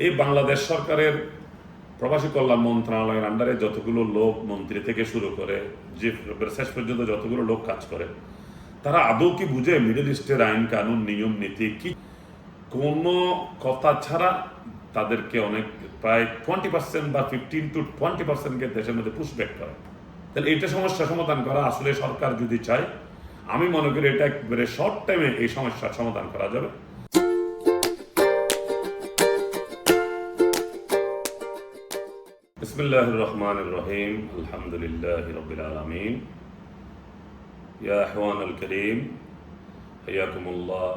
এই বাংলাদেশ সরকারের প্রবাসী কল্যাণ মন্ত্রণালয়ের আন্ডারে যতগুলো লোক মন্ত্রী থেকে শুরু করে যে শেষ পর্যন্ত যতগুলো লোক কাজ করে, তারা আদৌ কি বুঝে মিডল ইস্টের আইন কানুন নিয়ম নীতি কি? কোনো কথা ছাড়া তাদেরকে অনেক প্রায় 20% বা 15 to 20%কে দেশের মধ্যে পুশব্যাক করে। তাহলে এইটা সমস্যা সমাধান করা আসলে সরকার যদি চায়, আমি মনে করি এটা একবারে শর্ট টাইমে এই সমস্যার সমাধান করা যাবে। বিসমিল্লাহির রহমানির রহিম, আলহামদুলিল্লাহি রাব্বিল আলামিন। ইয়া ইখওয়ানাল কারীম, হাইয়াকুমুল্লাহ।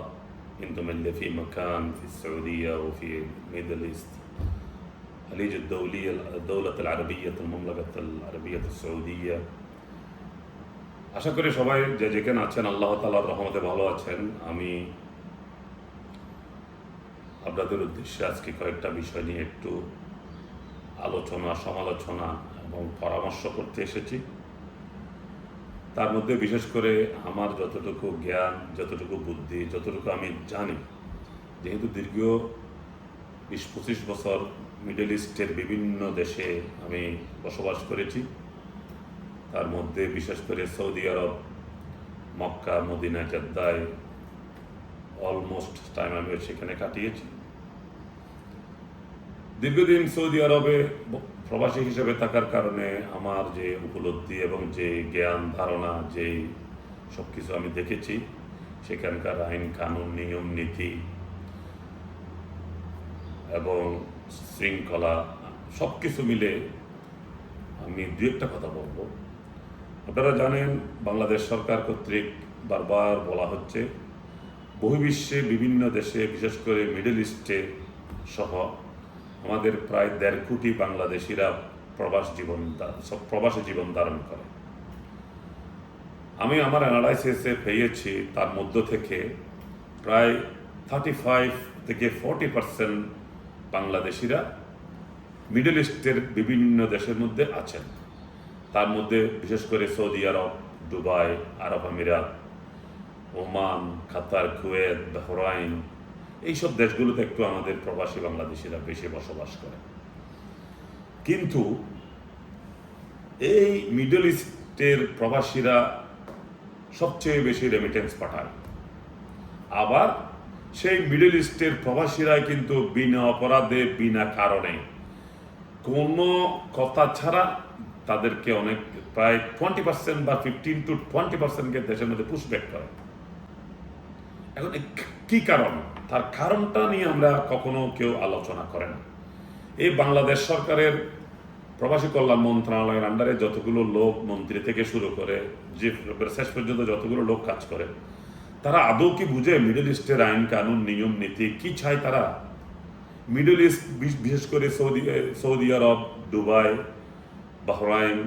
انتم اللي في مكان في السعودية وفي ميدل إيست خليج الدولة العربية المملكة العربية السعودية। আশা করি সবাই যে যেখানে আছেন আল্লাহ তাআলার রহমতে ভালো আছেন। আমি আপনাদের উদ্দেশ্যে আজকে কয়েকটা বিষয় নিয়ে একটু আলোচনা, সমালোচনা এবং পরামর্শ করতে এসেছি। তার মধ্যে বিশেষ করে আমার যতটুকু জ্ঞান, যতটুকু বুদ্ধি, যতটুকু আমি জানি, যেহেতু দীর্ঘ 20-25 বছর মিডল ইস্টের বিভিন্ন দেশে আমি বসবাস করেছি, তার মধ্যে বিশেষ করে সৌদি আরব, মক্কা, মদিনা, জেদ্দায় অলমোস্ট টাইম আমি সেখানে কাটিয়েছি। দীর্ঘদিন সৌদি আরবে প্রবাসী হিসেবে থাকার কারণে আমার যে উপলব্ধি এবং যে জ্ঞান ধারণা, যে সব কিছু আমি দেখেছি, সেখানকার আইন কানুন নিয়ম নীতি এবং শৃঙ্খলা সব কিছু মিলে আমি দু একটা কথা বলবো। আপনারা জানেন, বাংলাদেশ সরকার কর্তৃক বারবার বলা হচ্ছে বহির্বিশ্বে বিভিন্ন দেশে, বিশেষ করে মিডল ইস্টে সহ আমাদের প্রায় 1.5 কোটি বাংলাদেশিরা প্রবাসী জীবন ধারণ করে। আমি আমার অ্যানালাইসিসে পেয়েছি তার মধ্য থেকে প্রায় 35 থেকে 40% বাংলাদেশিরা মিডল ইস্টের বিভিন্ন দেশের মধ্যে আছেন। তার মধ্যে বিশেষ করে সৌদি আরব, দুবাই, আরব আমিরাত, ওমান, কাতার, কুয়েত, বাহরাইন, এইসব দেশগুলোতে একটু আমাদের প্রবাসী বাংলাদেশিরা বেশি বসবাস করে। কিন্তু এই মিডল ইস্টের প্রবাসীরা সবচেয়ে বেশি রেমিটেন্স পাঠায়। আবার সেই মিডল ইস্টের প্রবাসীরাই কিন্তু বিনা অপরাধে, বিনা কারণে, কোনো কথা ছাড়া তাদেরকে অনেক প্রায় 20% বা 15 to 20%কে দেশের মধ্যে পুশব্যাক করে। এখন কি কারণ? তার কারণটা নিয়ে আমরা কখনো কেউ আলোচনা করে না। এই বাংলাদেশ সরকারের প্রবাসী কল্যাণ মন্ত্রণালয়ের আন্ডারে যতগুলো লোক মন্ত্রী থেকে শুরু করে যে শেষ পর্যন্ত যতগুলো লোক কাজ করে, তারা আদৌ কি বুঝে মিডল ইস্টের আইন কানুন নিয়ম নীতি কি চায়? তারা মিডল ইস্ট, বিশেষ করে সৌদি আরব, দুবাই, বাহরাইন,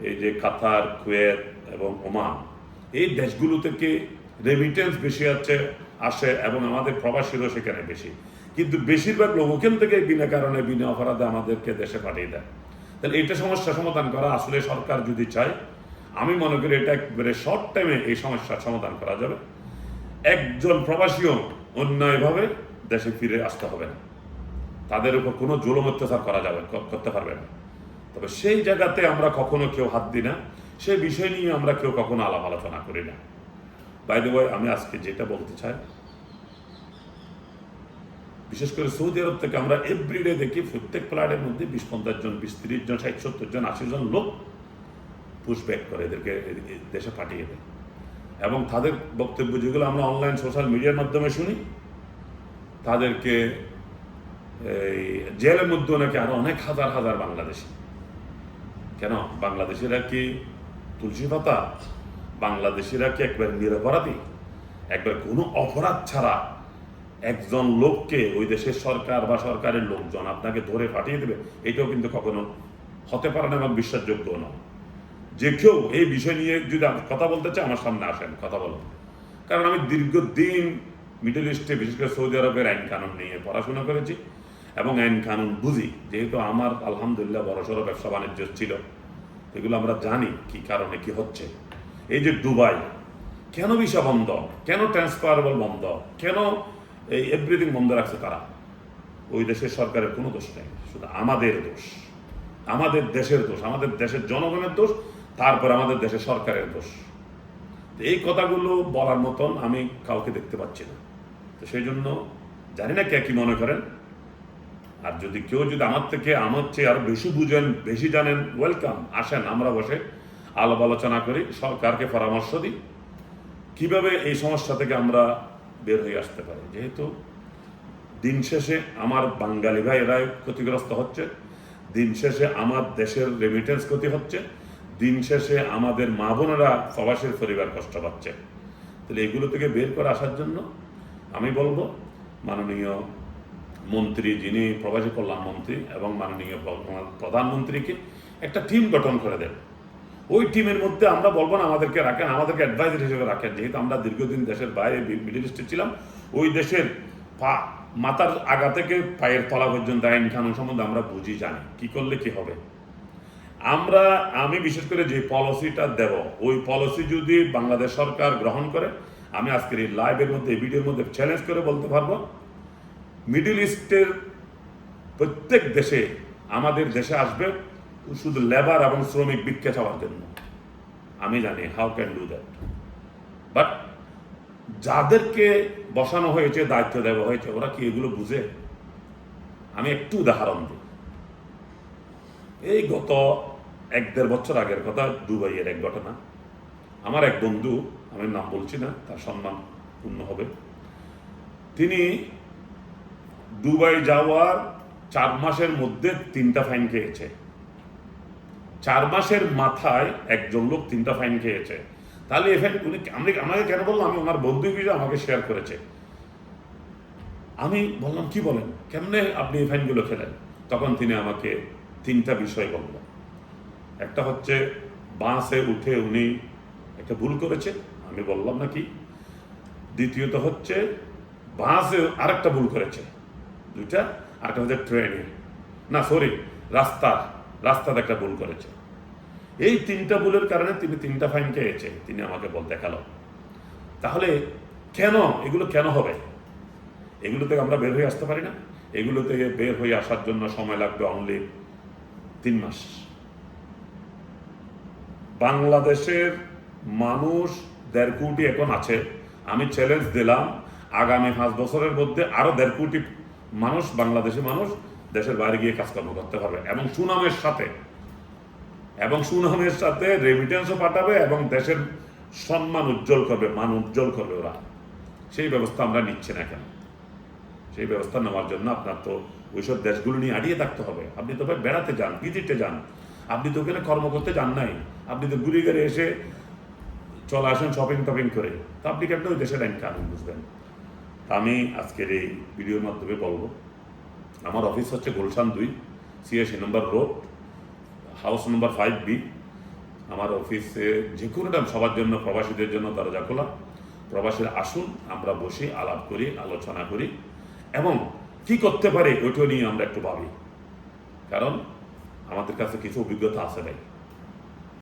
এই যে কাতার, কুয়েত এবং ওমান, এই দেশগুলো থেকে রেমিটেন্স বেশি আসে এবং আমাদের প্রবাসীরও সেখানে বেশি। কিন্তু বেশিরভাগ লোক ওখান থেকে বিনা কারণে, বিনা অপরাধে আমাদেরকে দেশে পাঠিয়ে দেয়। তাহলে এইটা সমস্যা সমাধান করা আসলে সরকার যদি চায়, আমি মনে করি এটা একবারে শর্ট টাইমে এই সমস্যার সমাধান করা যাবে। একজন প্রবাসীও অন্যায়ভাবে দেশে ফিরে আসতে হবে না, তাদের উপর কোনো জুলুম অত্যাচার করতে পারবে না। তবে সেই জায়গাতে আমরা কখনো কেউ হাত দিই না, সেই বিষয় নিয়ে আমরা কেউ কখনো আলাপ আলোচনা করি না। বাই দ্য ওয়ে, আমি আজকে যেটা বলতে চাই, বিশেষ করে সৌদি আরব থেকে আমরা এভরিডে দেখি প্রত্যেক ফ্লাইটের মধ্যে 20-50 জন, 20-30 জন, 60-70 জন, 80 জন লোক পুশব্যাক করে এদেরকে দেশে পাঠিয়ে দেয়। এবং তাদের বক্তব্য যেগুলো আমরা অনলাইন সোশ্যাল মিডিয়ার মাধ্যমে শুনি, তাদেরকে এই জেলের মধ্যে নাকি আরো অনেক হাজার হাজার বাংলাদেশি। কেন? বাংলাদেশিরা কি তুলসী পাতা? বাংলাদেশিরা কি একবার নিরপরাধী? একবার কোনো অপরাধ ছাড়া একজন লোককে ওই দেশের সরকার বা সরকারের লোকজন আপনাকে ধরে পাঠিয়ে দেবে? এটাও কিন্তু কখনো হতে পারে না এবং বিশ্বাসযোগ্য নয়। যে কেউ এই বিষয় নিয়ে যদি কথা বলতে চায়, আমার সামনে আসেন, কথা বলুন। কারণ আমি দীর্ঘদিন মিডল ইস্টে, বিশেষ করে সৌদি আরবের আইন কানুন নিয়ে পড়াশোনা করেছি এবং আইন কানুন বুঝি। যেহেতু আমার আলহামদুলিল্লাহ বড়সড় ব্যবসা বাণিজ্য ছিল, এগুলো আমরা জানি কি কারণে কি হচ্ছে। এই যে দুবাই, কেন ভিসা বন্ধ, কেন ট্রান্সফারেবল বন্ধ, কেন এই এভরিথিং বন্ধ রাখছে তারা? ওই দেশের সরকারের কোনো দোষ নেই, শুধু আমাদের দোষ, আমাদের দেশের দোষ, আমাদের দেশের জনগণের দোষ, তারপর আমাদের দেশের সরকারের দোষ। এই কথাগুলো বলার মতন আমি কাউকে দেখতে পাচ্ছি না। তো সেই জন্য জানি না কে কি মনে করেন, আর যদি কেউ যদি আমার চেয়ে আরো বেশি বুঝেন, বেশি জানেন, ওয়েলকাম, আসেন, আমরা বসে আলাপ আলোচনা করি, সরকারকে পরামর্শ দিই কিভাবে এই সমস্যা থেকে আমরা বের হয়ে আসতে পারি। যেহেতু দিন শেষে আমার বাঙালি ভাইয়েরাই ক্ষতিগ্রস্ত হচ্ছে, দিন শেষে আমার দেশের রেমিটেন্স ক্ষতি হচ্ছে, দিন শেষে আমাদের মা বোনেরা প্রবাসীর পরিবার কষ্ট পাচ্ছে। তাহলে এগুলো থেকে বের করে আসার জন্য আমি বলবো মাননীয় মন্ত্রী, যিনি প্রবাসী কল্যাণ মন্ত্রী, এবং মাননীয় প্রধানমন্ত্রীকে একটা টিম গঠন করে দেন। ওই টিমের মধ্যে আমরা বলবো না আমাদেরকে রাখেন, আমাদেরকে অ্যাডভাইজার হিসেবে রাখেন, যেহেতু আমরা দীর্ঘদিন দেশের বাইরে মিডল ইস্টে ছিলাম, ওই দেশের মাথার আগা থেকে পায়ের তলা পর্যন্ত আইন কানুন সম্বন্ধে আমরা বুঝি, জানি কি করলে কি হবে। আমি বিশেষ করে যে পলিসিটা দেব, ওই পলিসি যদি বাংলাদেশ সরকার গ্রহণ করে, আমি আজকের এই লাইভের মধ্যে, এই ভিডিওর মধ্যে চ্যালেঞ্জ করে বলতে পারবো, মিডল ইস্টের প্রত্যেক দেশে আমাদের দেশে আসবে শুধু লেবার এবং শ্রমিক ভিক্ষা চাওয়ার জন্য। আমি জানি how can do that, but যাদেরকে বসানো হয়েছে, দায়িত্ব দেওয়া হয়েছে, ওরা কি এগুলো বুঝে? আমি একটু উদাহরণ দিই। এই গত 1-1.5 বছর আগের কথা, দুবাইয়ের এক ঘটনা। আমার এক বন্ধু, আমি নাম বলছি না, তার সম্মান পূর্ণ হবে, তিনি দুবাই যাওয়ার 4 মাসের মধ্যে 3টা ফাইন খেয়েছে। 4 মাসের মাথায় একজন লোক 3টা ফাইন খেয়েছে। তাহলে এই ফাইন উনি আমাকে কেন বললো? আমি ওনার বন্ধু হিসেবে আমাকে শেয়ার করেছে। আমি বললাম কি বলেন, কেমনে আপনি এই ফাইনগুলো খেলেন? তখন তিনি আমাকে 3টা বিষয় বলল। একটা হচ্ছে বাসে উঠে উনি একটা ভুল করেছে, আমি বললাম না কি। দ্বিতীয়ত হচ্ছে বাসে আরেকটা ভুল করেছে, 2টা। আরেকটা হচ্ছে ট্রেনে, না সরি, রাস্তাতে একটা ভুল করেছে। এই 3টা ভুলের কারণে তিনি 3টা ফাইন খেয়েছে, তিনি আমাকে দেখালো। তাহলে এগুলো কেন হবে? এগুলো থেকে আমরা বের হয়ে আসতে পারি না? এগুলো থেকে বের হয়ে আসার জন্য সময় লাগবে অনলি 3 মাস। বাংলাদেশের মানুষ 1.5 কোটি এখন আছে। আমি চ্যালেঞ্জ দিলাম, আগামী 5 বছরের মধ্যে আরো 1.5 কোটি মানুষ, বাংলাদেশি মানুষ, দেশের বাইরে গিয়ে কাজকর্ম করতে পারবে, এবং সুনামের সাথে রেমিটেন্সও পাঠাবে, এবং দেশের সম্মান উজ্জ্বল করবে, মান উজ্জ্বল করবে ওরা। সেই ব্যবস্থা আমরা নিচ্ছি না কেন? সেই ব্যবস্থা নেওয়ার জন্য আপনার তো ওইসব দেশগুলো নিয়ে আড়িয়ে থাকতে হবে। আপনি তো ভাই বেড়াতে যান, ভিজিটে যান, আপনি তো ওখানে কর্ম করতে যান নাই, আপনি তো ঘুরে ঘুরে এসে চলে আসেন শপিং টপিং করে, তো আপনি কেন ওই দেশের আইন কানুন বুঝবেন? আমি আজকের এই ভিডিওর মাধ্যমে বলবো, আমার অফিস হচ্ছে গুলশান 2, 86 নম্বর রোড, হাউস নম্বর 5B। আমার অফিসে যে কোনো টাইম সবার জন্য, প্রবাসীদের জন্য দরজা খোলা। প্রবাসীরা আসুন, আমরা বসি, আলাপ করি, আলোচনা করি, এবং কি করতে পারে ওইটা নিয়ে আমরা একটু ভাবি, কারণ আমাদের কাছে কিছু অভিজ্ঞতা আছে ভাই।